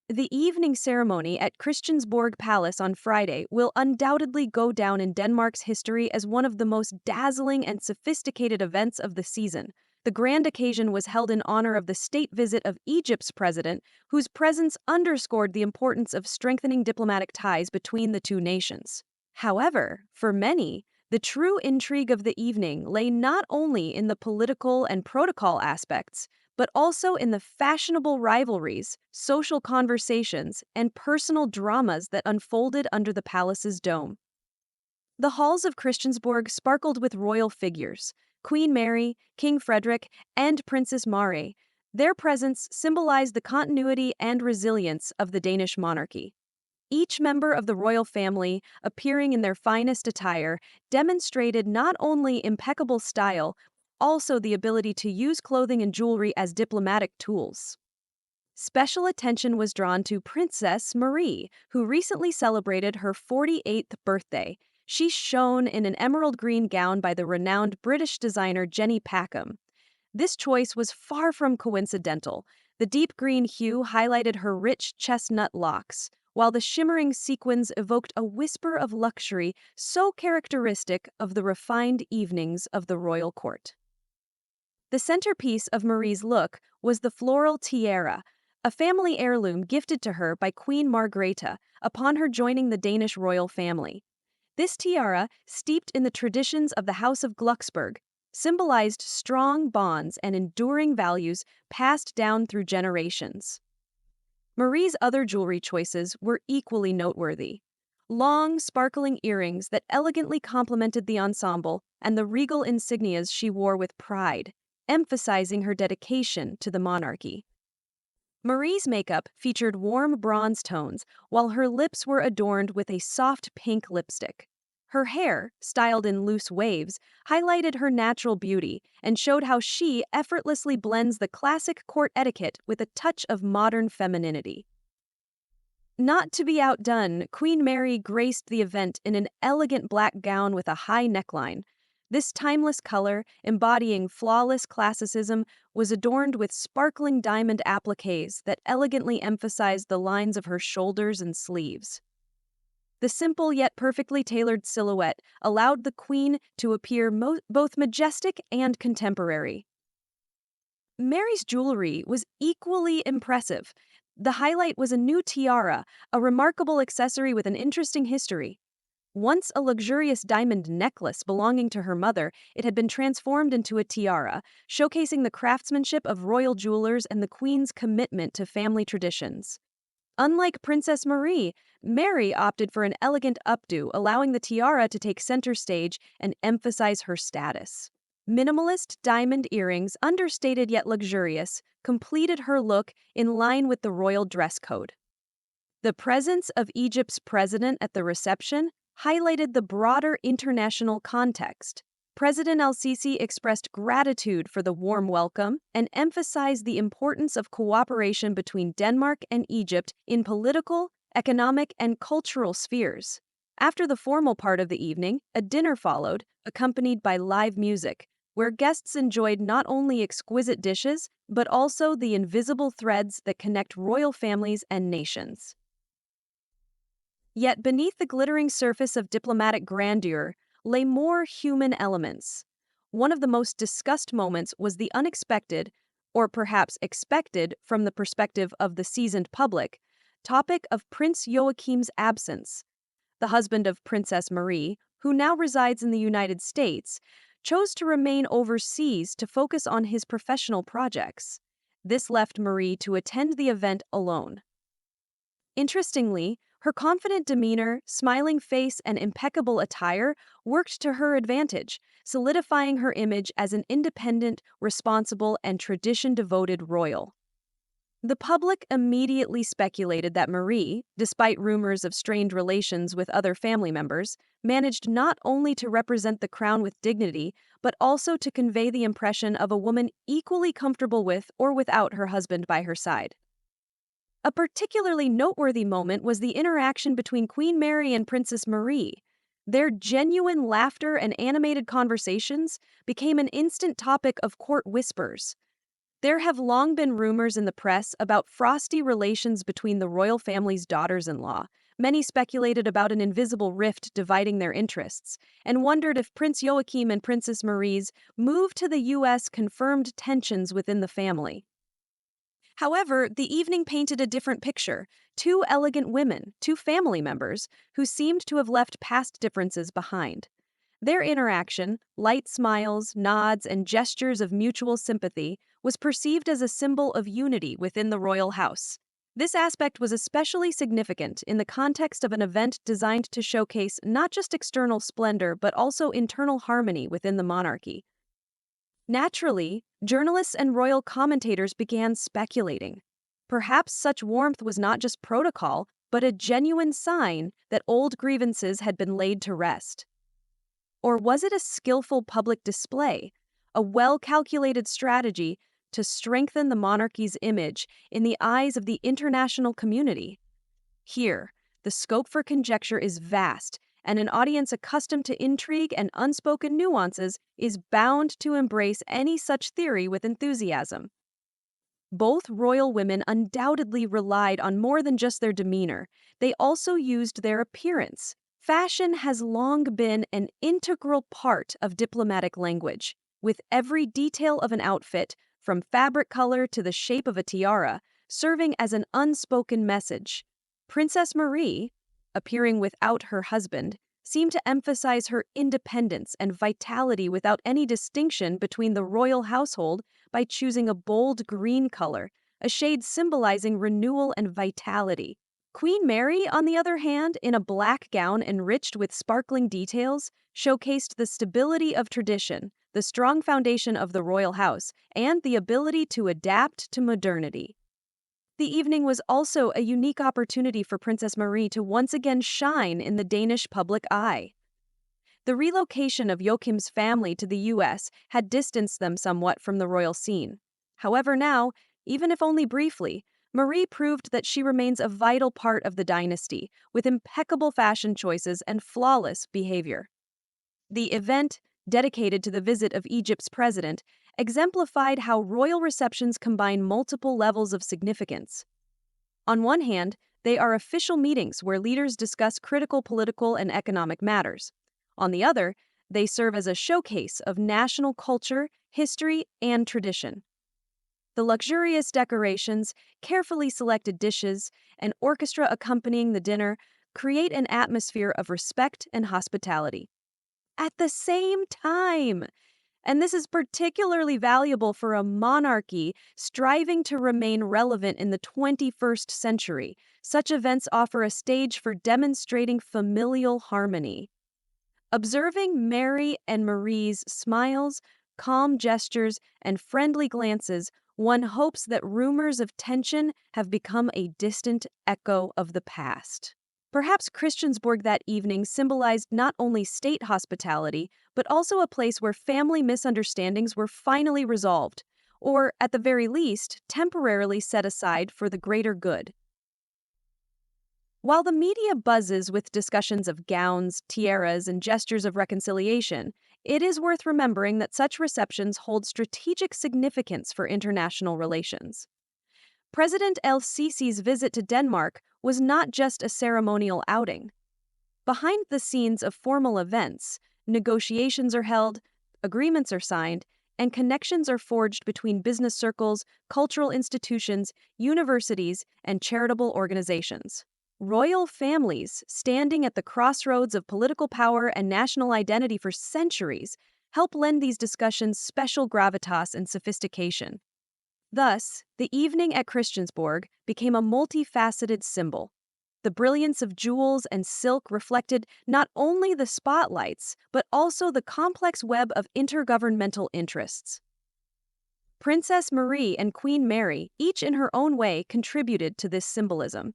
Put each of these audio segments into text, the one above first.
The evening ceremony at Christiansborg Palace on Friday will undoubtedly go down in Denmark's history as one of the most dazzling and sophisticated events of the season. The grand occasion was held in honor of the state visit of Egypt's president, whose presence underscored the importance of strengthening diplomatic ties between the two nations. However, for many, the true intrigue of the evening lay not only in the political and protocol aspects, but also in the fashionable rivalries, social conversations, and personal dramas that unfolded under the palace's dome. The halls of Christiansborg sparkled with royal figures: Queen Mary, King Frederick, and Princess Mary. Their presence symbolized the continuity and resilience of the Danish monarchy. Each member of the royal family, appearing in their finest attire, demonstrated not only impeccable style, also the ability to use clothing and jewelry as diplomatic tools. Special attention was drawn to Princess Marie, who recently celebrated her 48th birthday. She shone in an emerald green gown by the renowned British designer Jenny Packham. This choice was far from coincidental. The deep green hue highlighted her rich chestnut locks, while the shimmering sequins evoked a whisper of luxury so characteristic of the refined evenings of the royal court. The centerpiece of Marie's look was the floral tiara, a family heirloom gifted to her by Queen Margrethe upon her joining the Danish royal family. This tiara, steeped in the traditions of the House of Glucksburg, symbolized strong bonds and enduring values passed down through generations. Marie's other jewelry choices were equally noteworthy. Long, sparkling earrings that elegantly complemented the ensemble and the regal insignias she wore with pride, emphasizing her dedication to the monarchy. Marie's makeup featured warm bronze tones, while her lips were adorned with a soft pink lipstick. Her hair, styled in loose waves, highlighted her natural beauty and showed how she effortlessly blends the classic court etiquette with a touch of modern femininity. Not to be outdone, Queen Mary graced the event in an elegant black gown with a high neckline. This timeless color, embodying flawless classicism, was adorned with sparkling diamond appliques that elegantly emphasized the lines of her shoulders and sleeves. The simple yet perfectly tailored silhouette allowed the queen to appear both majestic and contemporary. Mary's jewelry was equally impressive. The highlight was a new tiara, a remarkable accessory with an interesting history. Once a luxurious diamond necklace belonging to her mother, it had been transformed into a tiara, showcasing the craftsmanship of royal jewelers and the queen's commitment to family traditions. Unlike Princess Marie, Mary opted for an elegant updo, allowing the tiara to take center stage and emphasize her status. Minimalist diamond earrings, understated yet luxurious, completed her look in line with the royal dress code. The presence of Egypt's president at the reception highlighted the broader international context. President el-Sisi expressed gratitude for the warm welcome and emphasized the importance of cooperation between Denmark and Egypt in political, economic, and cultural spheres. After the formal part of the evening, a dinner followed, accompanied by live music, where guests enjoyed not only exquisite dishes, but also the invisible threads that connect royal families and nations. Yet beneath the glittering surface of diplomatic grandeur lay more human elements. One of the most discussed moments was the unexpected, or perhaps expected from the perspective of the seasoned public, topic of Prince Joachim's absence. The husband of Princess Marie, who now resides in the United States, chose to remain overseas to focus on his professional projects. This left Marie to attend the event alone. Interestingly, her confident demeanor, smiling face, and impeccable attire worked to her advantage, solidifying her image as an independent, responsible, and tradition-devoted royal. The public immediately speculated that Marie, despite rumors of strained relations with other family members, managed not only to represent the crown with dignity, but also to convey the impression of a woman equally comfortable with or without her husband by her side. A particularly noteworthy moment was the interaction between Queen Mary and Princess Marie. Their genuine laughter and animated conversations became an instant topic of court whispers. There have long been rumors in the press about frosty relations between the royal family's daughters-in-law. Many speculated about an invisible rift dividing their interests, and wondered if Prince Joachim and Princess Marie's move to the U.S. confirmed tensions within the family. However, the evening painted a different picture. Two elegant women, two family members, who seemed to have left past differences behind. Their interaction, light smiles, nods, and gestures of mutual sympathy, was perceived as a symbol of unity within the royal house. This aspect was especially significant in the context of an event designed to showcase not just external splendor but also internal harmony within the monarchy. Naturally, journalists and royal commentators began speculating. Perhaps such warmth was not just protocol, but a genuine sign that old grievances had been laid to rest. Or was it a skillful public display, a well-calculated strategy to strengthen the monarchy's image in the eyes of the international community? Here, the scope for conjecture is vast, and an audience accustomed to intrigue and unspoken nuances is bound to embrace any such theory with enthusiasm. Both royal women undoubtedly relied on more than just their demeanor. They also used their appearance. Fashion has long been an integral part of diplomatic language, with every detail of an outfit, from fabric color to the shape of a tiara, serving as an unspoken message. Princess Marie, appearing without her husband, seemed to emphasize her independence and vitality without any distinction between the royal household by choosing a bold green color, a shade symbolizing renewal and vitality. Queen Mary, on the other hand, in a black gown enriched with sparkling details, showcased the stability of tradition, the strong foundation of the royal house, and the ability to adapt to modernity. The evening was also a unique opportunity for Princess Marie to once again shine in the Danish public eye. The relocation of Joachim's family to the U.S. had distanced them somewhat from the royal scene. However, now, even if only briefly, Marie proved that she remains a vital part of the dynasty, with impeccable fashion choices and flawless behavior. The event, dedicated to the visit of Egypt's president, exemplified how royal receptions combine multiple levels of significance. On one hand, they are official meetings where leaders discuss critical political and economic matters. On the other, they serve as a showcase of national culture, history, and tradition. The luxurious decorations, carefully selected dishes, and orchestra accompanying the dinner create an atmosphere of respect and hospitality. At the same time, and this is particularly valuable for a monarchy striving to remain relevant in the 21st century, such events offer a stage for demonstrating familial harmony. Observing Mary and Marie's smiles, calm gestures, and friendly glances, one hopes that rumors of tension have become a distant echo of the past. Perhaps Christiansborg that evening symbolized not only state hospitality, but also a place where family misunderstandings were finally resolved, or, at the very least, temporarily set aside for the greater good. While the media buzzes with discussions of gowns, tiaras, and gestures of reconciliation, it is worth remembering that such receptions hold strategic significance for international relations. President el-Sisi's visit to Denmark was not just a ceremonial outing. Behind the scenes of formal events, negotiations are held, agreements are signed, and connections are forged between business circles, cultural institutions, universities, and charitable organizations. Royal families, standing at the crossroads of political power and national identity for centuries, help lend these discussions special gravitas and sophistication. Thus, the evening at Christiansborg became a multifaceted symbol. The brilliance of jewels and silk reflected not only the spotlights, but also the complex web of intergovernmental interests. Princess Marie and Queen Mary, each in her own way, contributed to this symbolism.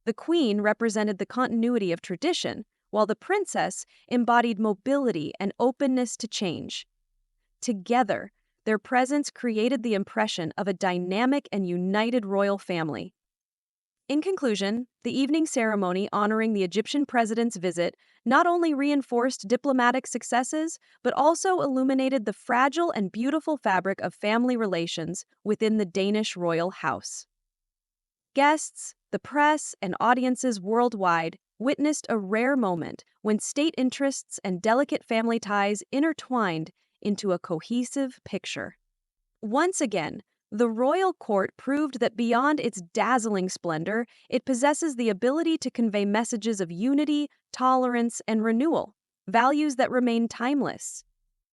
The Queen represented the continuity of tradition, while the Princess embodied mobility and openness to change. Together, their presence created the impression of a dynamic and united royal family. In conclusion, the evening ceremony honoring the Egyptian president's visit not only reinforced diplomatic successes, but also illuminated the fragile and beautiful fabric of family relations within the Danish royal house. Guests, the press, and audiences worldwide witnessed a rare moment when state interests and delicate family ties intertwined into a cohesive picture. Once again, the royal court proved that beyond its dazzling splendor, it possesses the ability to convey messages of unity, tolerance, and renewal, values that remain timeless.